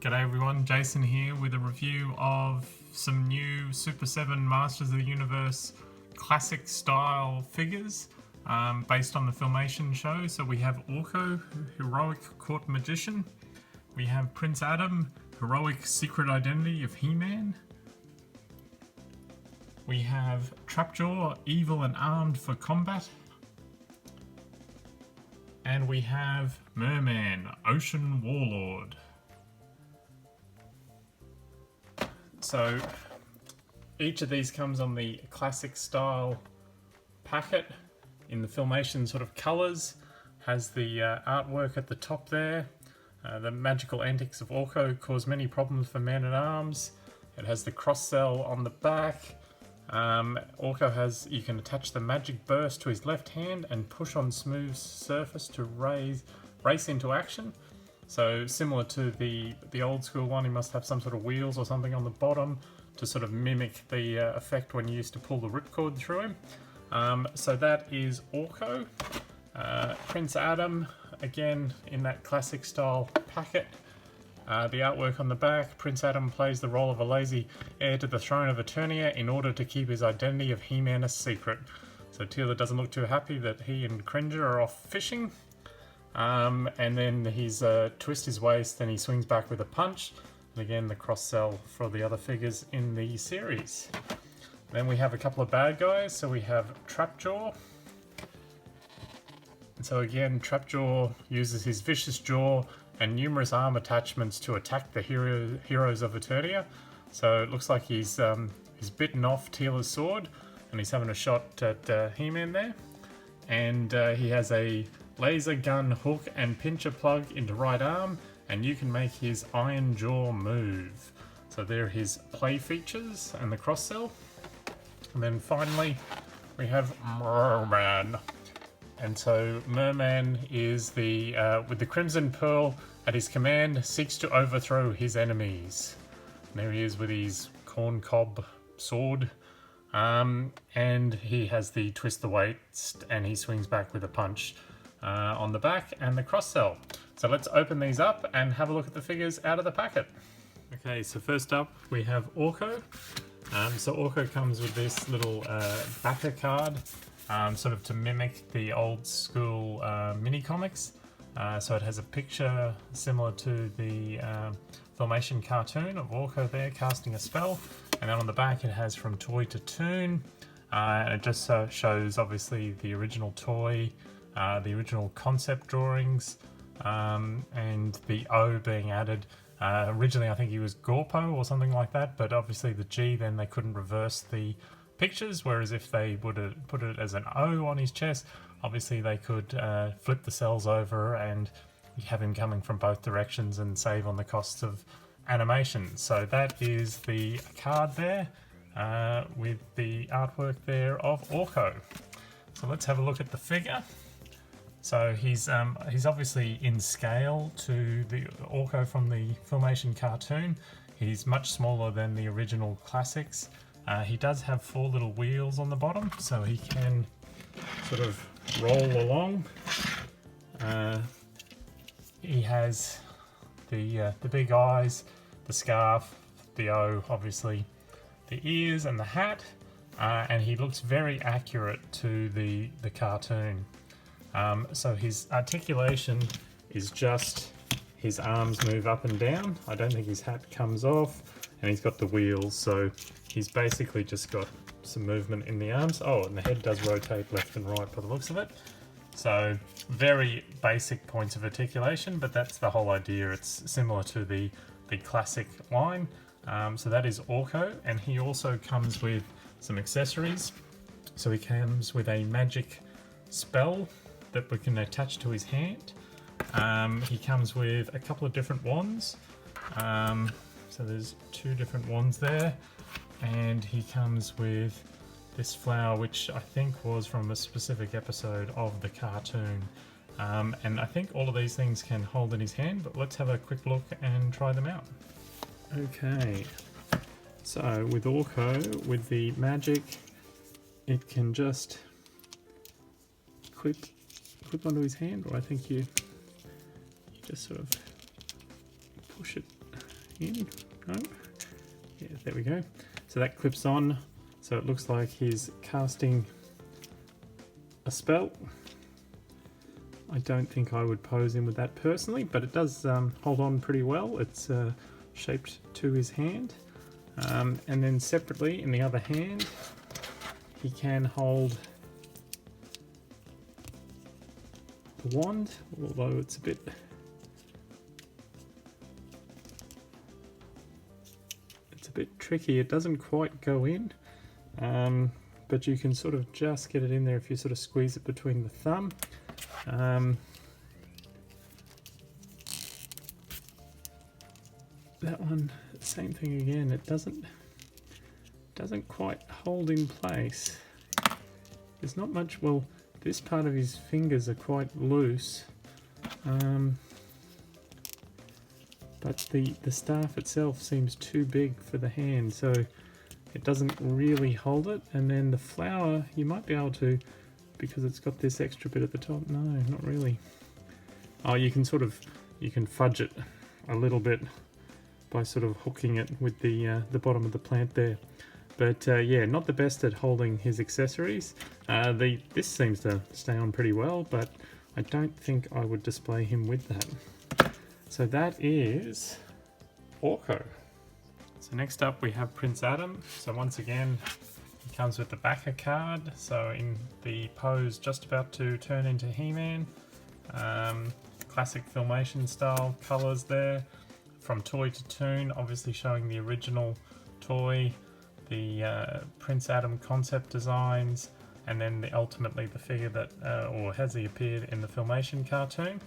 G'day everyone, Jason here with a review of some new Super 7 Masters of the Universe classic style figures based on the Filmation show. So we have Orko, Heroic Court Magician. We have Prince Adam, Heroic Secret Identity of Heman. We have Trapjaw, Evil and Armed for Combat. And we have Merlin, Ocean Warlord. So each of these comes on the classic style packet in the Filmation sort of colours, has the artwork at the top there. The magical antics of Orko cause many problems for Man-at-Arms. It has the cross-cell on the back. Orko has, you can attach the magic burst to his left hand and push on smooth surface to race into action. So similar to the old school one, he must have some sort of wheels or something on the bottom to sort of mimic the effect when you used to pull the ripcord through him. So that is Orko. Prince Adam, again in that classic style packet. The artwork on the back, Prince Adam plays the role of a lazy heir to the throne of Eternia in order to keep his identity of He-Man a secret. So Teela doesn't look too happy that he and Cringer are off fishing. And then he's twist his waist, then he swings back with a punch. And again, the cross-sell for the other figures in the series. Then we have a couple of bad guys. So we have Trapjaw. And so again, Trapjaw uses his vicious jaw and numerous arm attachments to attack the heroes of Eternia. So it looks like he's bitten off Teela's sword and he's having a shot at He-Man there. And he has a laser gun hook and pincher plug into right arm, and you can make his iron jaw move. So there are his play features and the cross cell. And then finally we have Merlin. And so Merlin is the with the Crimson Pearl at his command, seeks to overthrow his enemies. And there he is with his corn cob sword. And he has the twist the waist and he swings back with a punch on the back and the cross cell. So let's open these up and have a look at the figures out of the packet. Okay, so first up we have Orko. So Orko comes with this little backer card, sort of to mimic the old school mini comics. So it has a picture similar to the Filmation cartoon of Orko there casting a spell, and then on the back it has from toy to toon, and it just shows obviously the original toy, the original concept drawings, and the O being added. Originally I think he was Gorpo or something like that, but obviously the G, then they couldn't reverse the pictures, whereas if they would have put it as an O on his chest, obviously they could flip the cells over and have him coming from both directions and save on the costs of animation. So that is the card there with the artwork there of Orko. So let's have a look at the figure. So he's obviously in scale to the Orko from the Filmation cartoon. He's much smaller than the original classics. He does have 4 little wheels on the bottom, so he can sort of roll along. He has the big eyes, the scarf, the O, obviously, the ears and the hat, and he looks very accurate to the cartoon. So his articulation is just his arms move up and down. I don't think his hat comes off, and he's got the wheels, so he's basically just got some movement in the arms. Oh, and the head does rotate left and right by the looks of it. So very basic points of articulation, but that's the whole idea. It's similar to the classic line. So that is Orko, and he also comes with some accessories. So he comes with a magic spell that we can attach to his hand. He comes with a couple of different wands. So there's 2 different wands there, and he comes with this flower, which I think was from a specific episode of the cartoon. And I think all of these things can hold in his hand, but let's have a quick look and try them out. Okay, so with Orko, with the magic, it can just clip onto his hand, or I think you just sort of push it in. No. Yeah, there we go. So that clips on, so it looks like he's casting a spell. I don't think I would pose him with that personally, but it does hold on pretty well. It's shaped to his hand. And then separately, in the other hand, he can hold the wand, although it's a bit tricky. It doesn't quite go in, but you can sort of just get it in there if you sort of squeeze it between the thumb. That one, same thing again. It doesn't quite hold in place. There's not much. Well, this part of his fingers are quite loose, but the staff itself seems too big for the hand, so it doesn't really hold it. And then the flower, you might be able to, because it's got this extra bit at the top. No, not really. Oh, you can fudge it a little bit by sort of hooking it with the bottom of the plant there. But yeah, not the best at holding his accessories. This seems to stay on pretty well, but I don't think I would display him with that. So that is Orko. So next up we have Prince Adam. So once again, he comes with the backer card. So in the pose just about to turn into Heman. Classic Filmation style colours there. From toy to toon, obviously showing the original toy, the Prince Adam concept designs, and then ultimately the figure that, or has he appeared in the Filmation cartoon.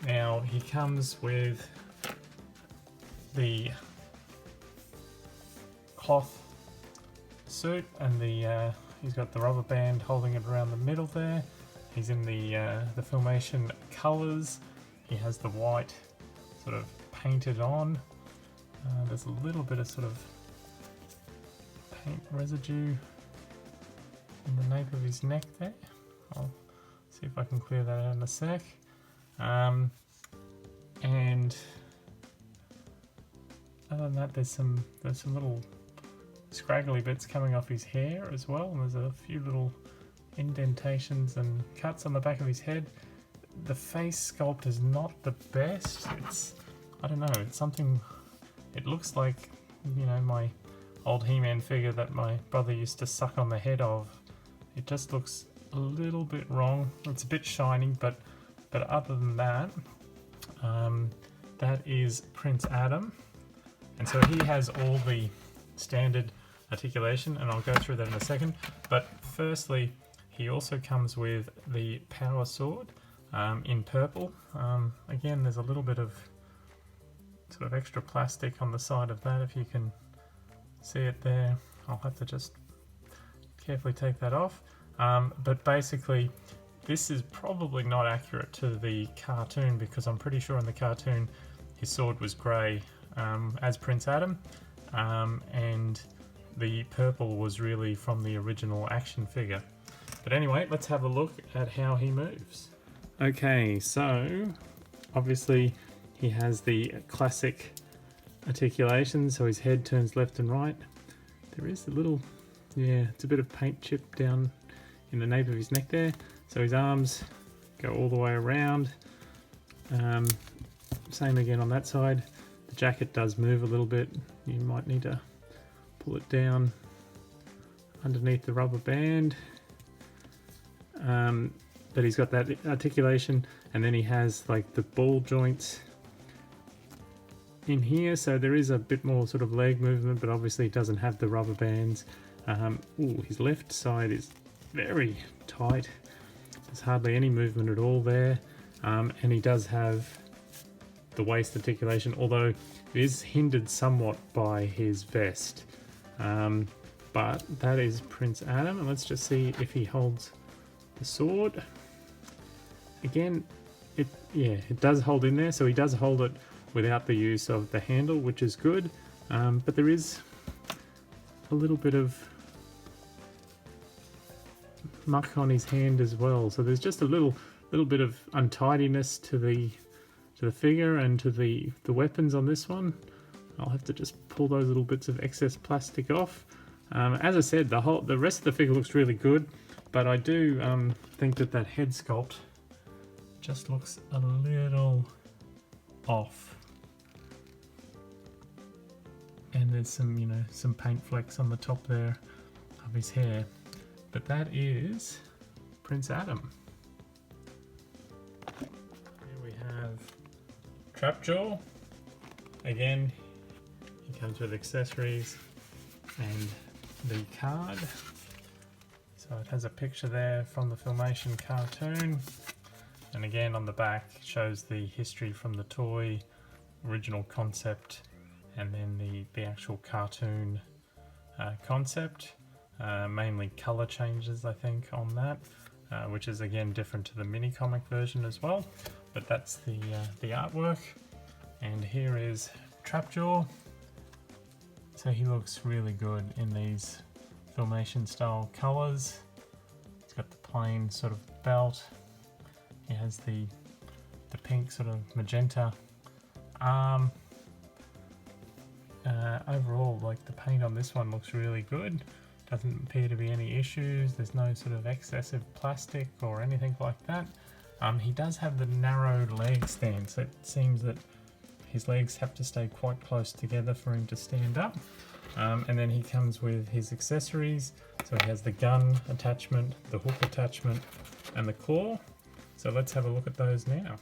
Now he comes with the cloth suit, and he's got the rubber band holding it around the middle there. He's in the Filmation colours. He has the white sort of painted on. There's a little bit of sort of paint residue in the nape of his neck there. I'll see if I can clear that out in a sec. And other than that, there's some little scraggly bits coming off his hair as well, and there's a few little indentations and cuts on the back of his head. The face sculpt is not the best. I don't know, it's something, it looks like, you know, my old He-Man figure that my brother used to suck on the head of. It just looks a little bit wrong. It's a bit shiny, but other than that, that is Prince Adam. And so he has all the standard articulation, and I'll go through that in a second. But firstly, he also comes with the power sword in purple. Again, there's a little bit of sort of extra plastic on the side of that, if you can see it there. I'll have to just carefully take that off. But basically, this is probably not accurate to the cartoon, because I'm pretty sure in the cartoon his sword was grey as Prince Adam, and the purple was really from the original action figure. But anyway, let's have a look at how he moves. Okay, so obviously he has the classic articulation, so his head turns left and right. There is a little, yeah, it's a bit of paint chip down in the nape of his neck there. So his arms go all the way around. Same again on that side. The jacket does move a little bit. You might need to pull it down underneath the rubber band. But he's got that articulation, and then he has like the ball joints in here, so there is a bit more sort of leg movement, but obviously it doesn't have the rubber bands. His left side is very tight. There's hardly any movement at all there, and he does have the waist articulation, although it is hindered somewhat by his vest. But that is Prince Adam, and let's just see if he holds the sword. Again, it does hold in there, so he does hold it without the use of the handle, which is good. But there is a little bit of muck on his hand as well, so there's just a little bit of untidiness to the to the figure and to the weapons on this one. I'll have to just pull those little bits of excess plastic off. As I said, the rest of the figure looks really good, but I do think that head sculpt just looks a little off. And there's some, you know, some paint flecks on the top there of his hair. But that is Prince Adam. Here we have Trapjaw. Again, he comes with accessories and the card. So it has a picture there from the Filmation cartoon. And again on the back shows the history from the toy, original concept, and then the actual cartoon concept. Mainly color changes, I think, on that, which is again different to the mini comic version as well. But that's the artwork. And here is Trapjaw. So he looks really good in these Filmation style colors. He's got the plain sort of belt. He has the pink sort of magenta arm. Overall, like, the paint on this one looks really good. Doesn't appear to be any issues. There's no sort of excessive plastic or anything like that. He does have the narrow leg stand, so it seems that his legs have to stay quite close together for him to stand up. And then he comes with his accessories. So he has the gun attachment, the hook attachment, and the claw. So let's have a look at those now.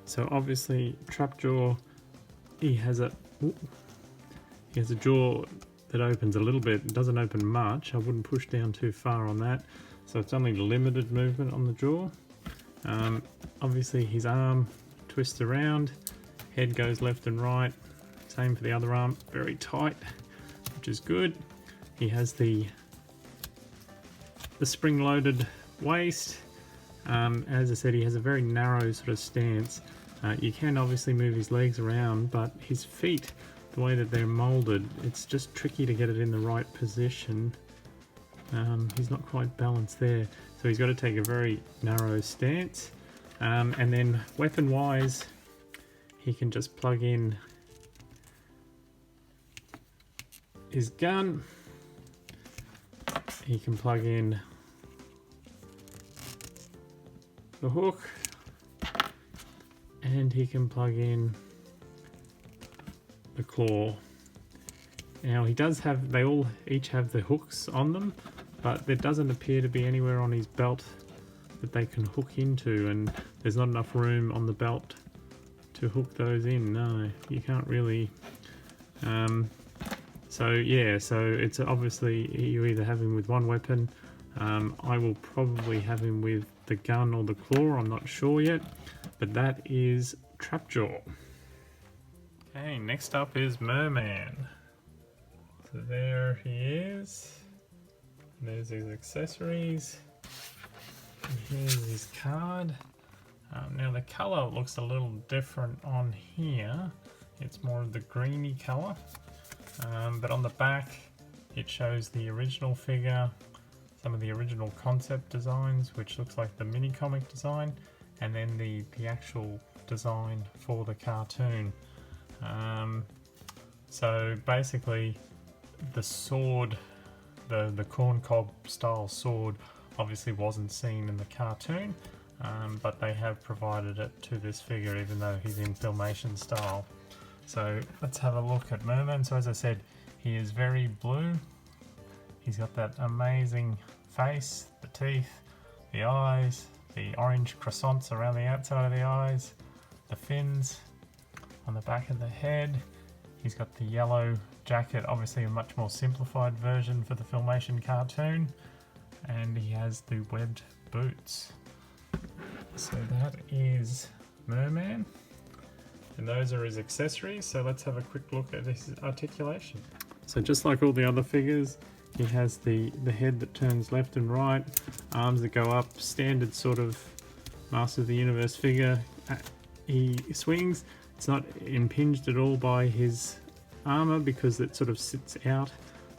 So obviously Trapjaw, he has a jaw that opens a little bit. It doesn't open much. I wouldn't push down too far on that. So it's only limited movement on the jaw. Obviously his arm twists around, head goes left and right. Same for the other arm, very tight, which is good. He has the spring-loaded waist. As I said, he has a very narrow sort of stance. You can obviously move his legs around, but his feet, the way that they're molded, it's just tricky to get it in the right position. He's not quite balanced there, so he's got to take a very narrow stance. And then weapon-wise, he can just plug in his gun. He can plug in the hook, and he can plug in the claw. Now he does have, they all each have the hooks on them, but there doesn't appear to be anywhere on his belt that they can hook into, and there's not enough room on the belt to hook those in. No, you can't really. So yeah, so it's obviously you either have him with one weapon. I will probably have him with the gun or the claw, I'm not sure yet, but that is Trapjaw. Okay, next up is Merman. So there he is. There's his accessories. And here's his card. Now the colour looks a little different on here. It's more of the greeny colour. But on the back it shows the original figure, some of the original concept designs, which looks like the mini comic design, and then the actual design for the cartoon. So basically the sword, the corn cob style sword, obviously wasn't seen in the cartoon, but they have provided it to this figure even though he's in Filmation style. So let's have a look at Merlin. So as I said, he is very blue. He's got that amazing face, the teeth, the eyes, the orange croissants around the outside of the eyes, the fins on the back of the head. He's got the yellow jacket, obviously a much more simplified version for the Filmation cartoon, and he has the webbed boots. So that is Merman, and those are his accessories. So let's have a quick look at his articulation. So just like all the other figures, he has the head that turns left and right, arms that go up, standard sort of Master of the Universe figure. He swings. It's not impinged at all by his armor because it sort of sits out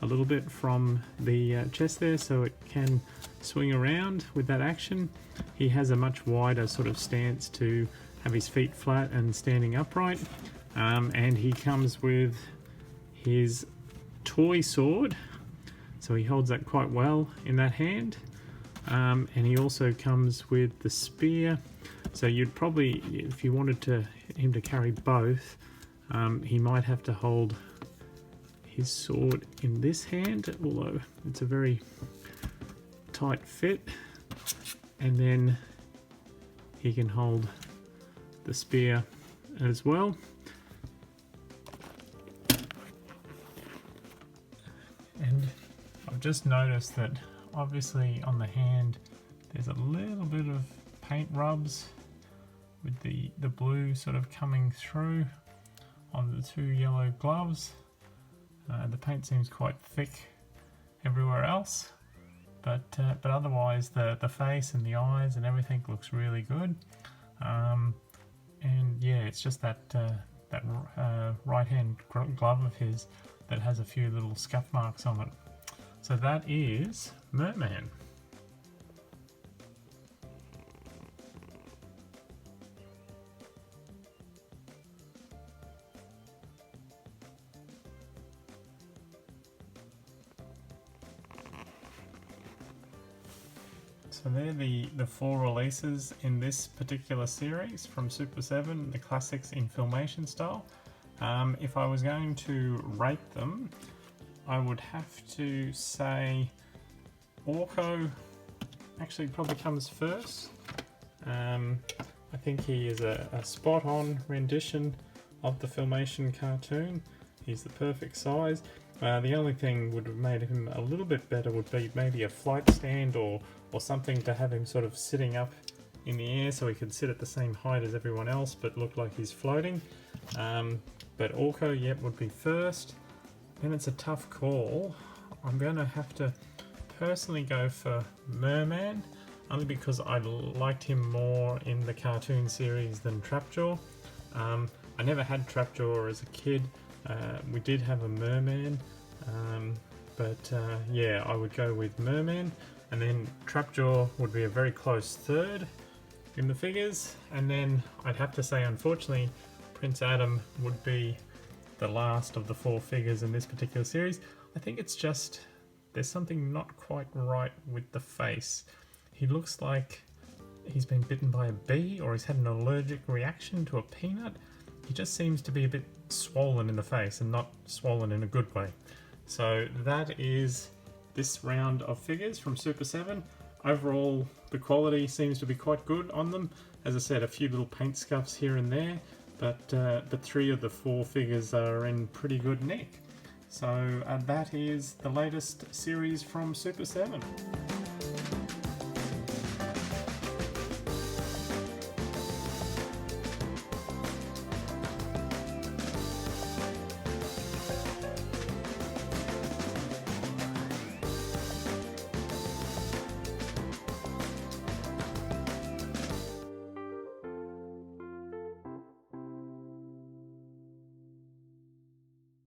a little bit from the chest there, so it can swing around with that action. He has a much wider sort of stance to have his feet flat and standing upright. And he comes with his toy sword, so he holds that quite well in that hand. And he also comes with the spear, so you'd probably, if you wanted him to carry both, he might have to hold his sword in this hand, although it's a very tight fit, and then he can hold the spear as well. And I've just noticed that obviously on the hand there's a little bit of paint rubs with the blue sort of coming through on the two yellow gloves. The paint seems quite thick everywhere else, but otherwise the face and the eyes and everything looks really good. And yeah, it's just that right hand glove of his that has a few little scuff marks on it. So that is Merman. So they're the 4 releases in this particular series from Super 7, the classics in Filmation style. If I was going to rate them, I would have to say Orko actually probably comes first. I think he is a spot-on rendition of the Filmation cartoon. He's the perfect size. The only thing would have made him a little bit better would be maybe a flight stand or something to have him sort of sitting up in the air so he could sit at the same height as everyone else but look like he's floating. But Orko, yep, would be first. Then it's a tough call. I'm going to have to personally go for Merman, only because I liked him more in the cartoon series than Trapjaw. I never had Trapjaw as a kid. We did have a Merman, but yeah, I would go with Merman, and then Trapjaw would be a very close third in the figures, and then I'd have to say, unfortunately, Prince Adam would be the last of the 4 figures in this particular series. I think it's just, there's something not quite right with the face. He looks like he's been bitten by a bee, or he's had an allergic reaction to a peanut. He just seems to be a bit swollen in the face, and not swollen in a good way. So that is this round of figures from Super 7. Overall, the quality seems to be quite good on them. As I said, a few little paint scuffs here and there, but 3 of the 4 figures are in pretty good nick. So that is the latest series from Super 7.